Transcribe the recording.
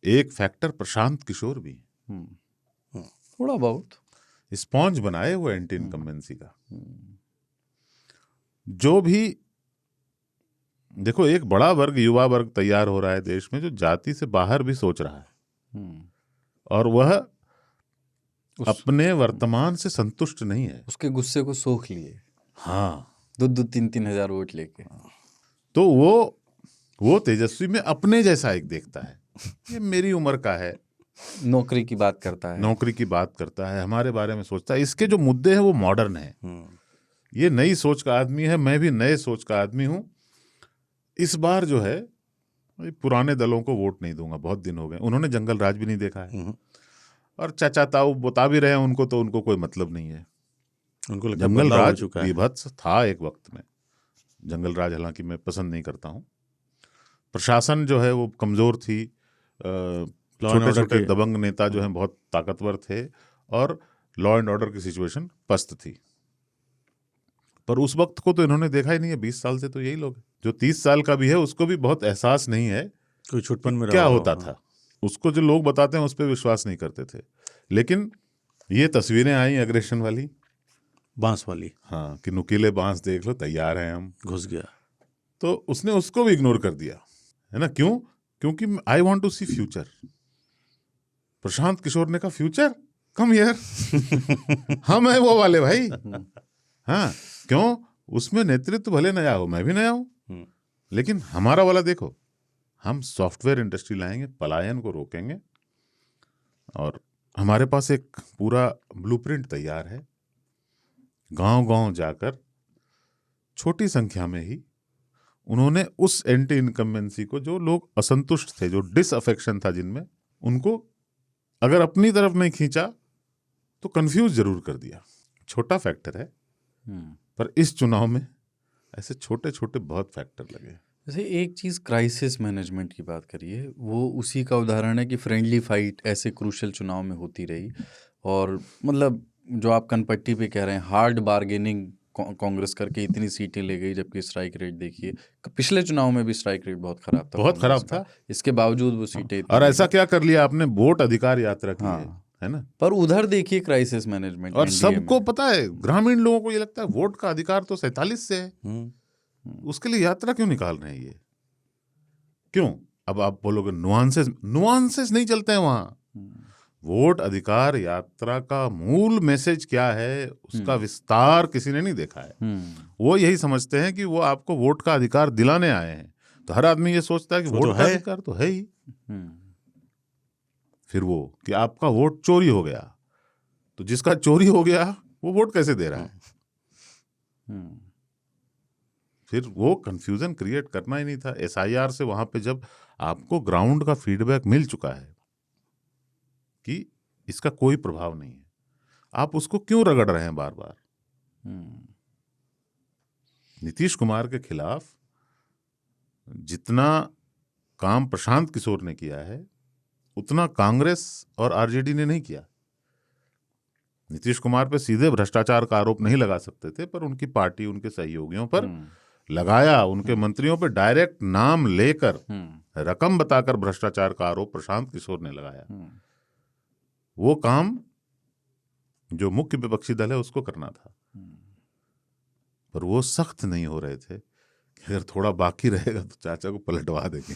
एक फैक्टर प्रशांत किशोर भी, थोड़ा बहुत स्पॉन्ज बनाए वो एंटी इनकम्बेंसी का। जो भी देखो, एक बड़ा वर्ग, युवा वर्ग तैयार हो रहा है देश में जो जाति से बाहर भी सोच रहा है, और वह अपने वर्तमान से संतुष्ट नहीं है। उसके गुस्से को सोख लिए, हाँ, 2-3 हजार वोट लेके। तो वो तेजस्वी में अपने जैसा एक देखता है, ये मेरी उम्र का है, नौकरी की बात करता है, नौकरी की बात करता है, हमारे बारे में सोचता है, इसके जो मुद्दे हैं वो मॉडर्न है। ये नई सोच का आदमी है, मैं भी नए सोच का आदमी हूं। इस बार जो है पुराने दलों को वोट नहीं दूंगा, बहुत दिन हो गए, उन्होंने जंगल राज भी नहीं देखा है, और चाचा ताऊ बता भी रहे हैं उनको, तो उनको कोई मतलब नहीं है। उनको जंगल राज विभत्स था एक वक्त में, जंगल राज हालांकि मैं पसंद नहीं करता हूं। प्रशासन जो है वो कमजोर थी, छोटे छोटे दबंग नेता जो हैं बहुत ताकतवर थे, और लॉ एंड ऑर्डर की सिचुएशन पस्त थी। पर उस वक्त को तो इन्होंने देखा ही नहीं है, 20 साल से तो यही लोग, जो 30 साल का भी है उसको भी बहुत एहसास नहीं है कोई छुटपन में क्या होता था। उसको जो लोग बताते हैं उस पर विश्वास नहीं करते थे। लेकिन ये तस्वीरें आई एग्रेशन वाली, बांस वाली, हाँ, कि नुकीले बांस देख लो, तैयार हैं हम, घुस गया, तो उसने उसको भी इग्नोर कर दिया, है ना। क्यों? क्योंकि I want to see future. Prashant Kishor ने कहा फ्यूचर कम हियर हम है वो वाले भाई। हाँ, क्यों? उसमें नेतृत्व भले नया हो, मैं भी नया हूं, लेकिन हमारा वाला देखो, हम सॉफ्टवेयर इंडस्ट्री लाएंगे, पलायन को रोकेंगे, और हमारे पास एक पूरा ब्लूप्रिंट तैयार है। गांव-गांव जाकर छोटी संख्या में ही उन्होंने उस एंटी इनकम्बेंसी को, जो लोग असंतुष्ट थे, जो डिसअफेक्शन था जिनमें, उनको अगर अपनी तरफ नहीं खींचा तो कंफ्यूज जरूर कर दिया। छोटा फैक्टर है, पर इस चुनाव में ऐसे छोटे छोटे बहुत फैक्टर लगे। जैसे एक चीज़ क्राइसिस मैनेजमेंट की बात करिए, वो उसी का उदाहरण है कि फ्रेंडली फाइट ऐसे क्रूशल चुनाव में होती रही, और मतलब जो आप कनपट्टी पे कह रहे हैं, हार्ड बार्गेनिंग कांग्रेस करके इतनी सीटें ले गई, जबकि स्ट्राइक रेट देखिए, पिछले चुनाव में भी स्ट्राइक रेट बहुत खराब था, बहुत खराब था, इसके बावजूद वो सीटें। और ऐसा क्या कर लिया आपने, वोट अधिकार यात्रा की है ना। पर उधर देखिए क्राइसिस मैनेजमेंट, और सबको पता है, ग्रामीण लोगों को ये लगता है वोट का अधिकार तो 47 से है, उसके लिए यात्रा क्यों निकाल रहे हैं ये? क्यों? अब आप बोलोगे नुआंसेस नहीं चलते हैं वहां। वोट अधिकार यात्रा का मूल मैसेज क्या है, उसका विस्तार किसी ने नहीं देखा है। वो यही समझते हैं कि वो आपको वोट का अधिकार दिलाने आए हैं, तो हर आदमी ये सोचता है कि वोट का अधिकार तो है ही। फिर वो कि आपका वोट चोरी हो गया, तो जिसका चोरी हो गया वो वोट कैसे दे रहा है? फिर वो कंफ्यूजन क्रिएट करना ही नहीं था। SIR से वहां पे जब आपको ग्राउंड का फीडबैक मिल चुका है कि इसका कोई प्रभाव नहीं है, आप उसको क्यों रगड़ रहे हैं बार बार? नीतीश कुमार के खिलाफ जितना काम प्रशांत किशोर ने किया है, उतना कांग्रेस और RJD ने नहीं किया। नीतीश कुमार पे सीधे भ्रष्टाचार का आरोप नहीं लगा सकते थे, पर उनकी पार्टी, उनके सहयोगियों पर लगाया। उनके मंत्रियों पे डायरेक्ट नाम लेकर, रकम बताकर भ्रष्टाचार का आरोप प्रशांत किशोर ने लगाया। वो काम जो मुख्य विपक्षी दल है उसको करना था, पर वो सख्त नहीं हो रहे थे कि अगर थोड़ा बाकी रहेगा तो चाचा को पलटवा देंगे।